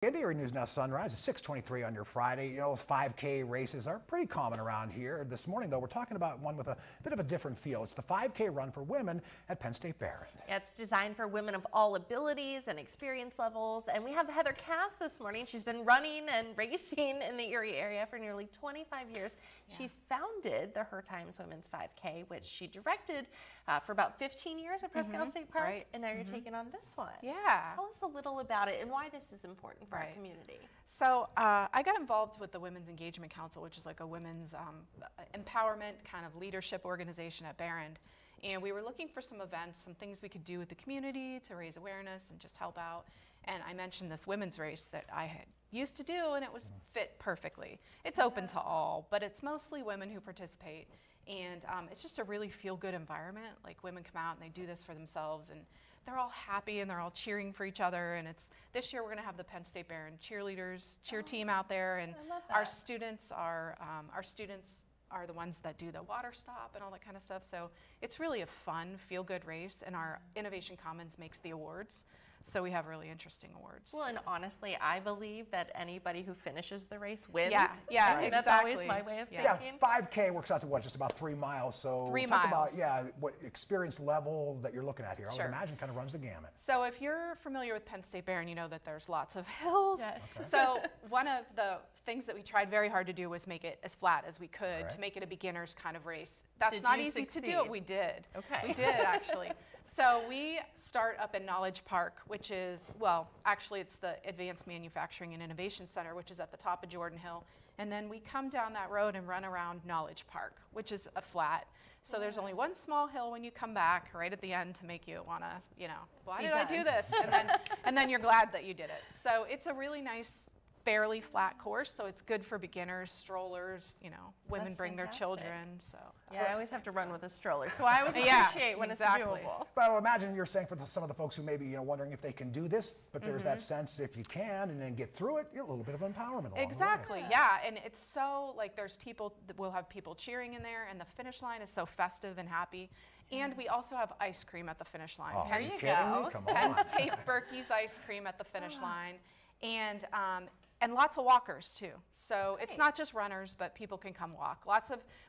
Into Erie News Now Sunrise at 6:23 on your Friday. You know, those 5K races are pretty common around here. This morning, though, we're talking about one with a bit of a different feel. It's the 5K run for women at Penn State Behrend. Yeah, it's designed for women of all abilities and experience levels. And we have Heather Cass this morning. She's been running and racing in the Erie area for nearly 25 years. Yeah. She founded the Her Times Women's 5K, which she directed for about 15 years at Presque Isle State Park. Right. And now you're taking on this one. Yeah. Tell us a little about it and why this is important for our community. So I got involved with the Women's Engagement Council, which is like a women's empowerment kind of leadership organization at Behrend. And we were looking for some events, some things we could do with the community to raise awareness and just help out. And I mentioned this women's race that I had used to do, and it was fit perfectly. It's open to all, but it's mostly women who participate. And it's just a really feel-good environment. Like, women come out and they do this for themselves, and they're all happy and they're all cheering for each other. And it's this year we're going to have the Penn State Behrend cheer team out there, and our students are the ones that do the water stop and all that kind of stuff. So it's really a fun, feel-good race, and our Innovation Commons makes the awards. So we have really interesting awards. Well, and honestly, I believe that anybody who finishes the race wins. Yeah, right? exactly. That's always my way of thinking. Yeah, 5K works out to what, just about 3 miles. So 3 talk miles. about, what experience level that you're looking at here. I Sure. would imagine kind of runs the gamut. So if you're familiar with Penn State Behrend, you know that there's lots of hills. Yes. Okay. So one of the things that we tried very hard to do was make it as flat as we could, to make it a beginner's kind of race. That's not easy to do. We did. Okay. We did, actually. So we start up in Knowledge Park, which is, well, actually it's the Advanced Manufacturing and Innovation Center, which is at the top of Jordan Hill. And then we come down that road and run around Knowledge Park, which is a flat. So there's only one small hill when you come back right at the end to make you want to, why did I do this? And then you're glad that you did it. So it's a really nice, fairly flat course, so it's good for beginners, strollers, women That's bring fantastic. their children. So Yeah, I always have to run with a stroller, so I always appreciate when exactly. it's doable. But I would imagine you're saying for some of the folks who may be wondering if they can do this, but there's that sense if you can and then get through it, a little bit of empowerment along Exactly, the way. yeah, and it's so, like, there's people, we'll have people cheering in there, and the finish line is so festive and happy. And we also have ice cream at the finish line. Oh, are you you kidding go. me? Come on. Penn State Berkey's ice cream at the finish line. And lots of walkers too. So it's not just runners, but people can come walk.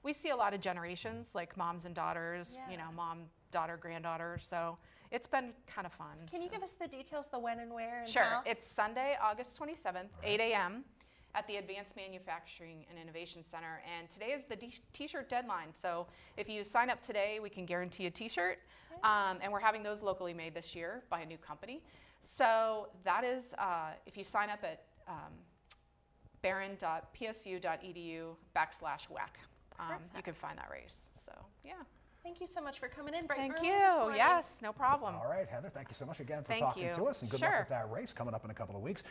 We see a lot of generations, like moms and daughters, mom, daughter, granddaughter. So it's been kind of fun. Can you give us the details, the when and where and Sure. how? It's Sunday, August 27th, 8 a.m. at the Advanced Manufacturing and Innovation Center. And today is the t-shirt deadline. So if you sign up today, we can guarantee a t-shirt. And we're having those locally made this year by a new company. So that is, if you sign up at behrend.psu.edu/WEC. You can find that race. So, yeah. Thank you so much for coming in. Thank you. Yes, no problem. All right, Heather, thank you so much again for Thank talking you. to us, and good luck with that race coming up in a couple of weeks.